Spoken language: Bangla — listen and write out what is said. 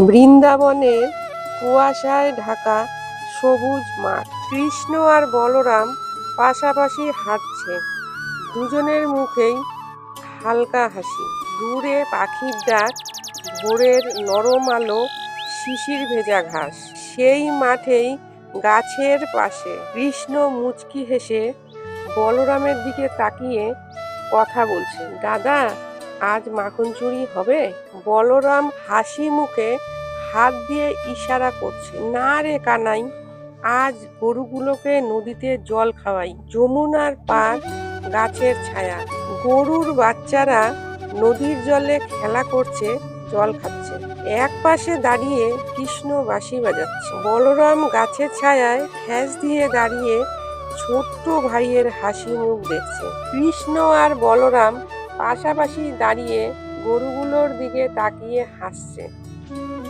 বৃন্দাবনের কুয়াশায় ঢাকা সবুজ মাঠ। কৃষ্ণ আর বলরাম পাশাপাশি হাঁটছে, দুজনের মুখেই হালকা হাসি। দূরে পাখির ডাক, ভোরের নরম আলো, শিশির ভেজা ঘাস। সেই মাঠেই গাছের পাশে কৃষ্ণ মুচকি হেসে বলরামের দিকে তাকিয়ে কথা বলছে। দাদা, আজ মাখন চুরি হবে? বলরাম হাসি মুখে হাত দিয়ে ইশারা করছে। না রে কানাই, আজ গরুগুলোকে নদীতে জল খাওয়াই। যমুনার পার, গাছের ছায়া, গরুর বাচ্চারা নদীর জলে খেলা করছে, জল খাচ্ছে। এক পাশে দাঁড়িয়ে কৃষ্ণ বাঁশি বাজাচ্ছে। বলরাম গাছের ছায়ায় ঠ্যাস দিয়ে দাঁড়িয়ে ছোট্ট ভাইয়ের হাসি মুখ দেখছে। কৃষ্ণ আর বলরাম পাশাপাশি দাঁড়িয়ে গরুগুলোর দিকে তাকিয়ে হাসছে।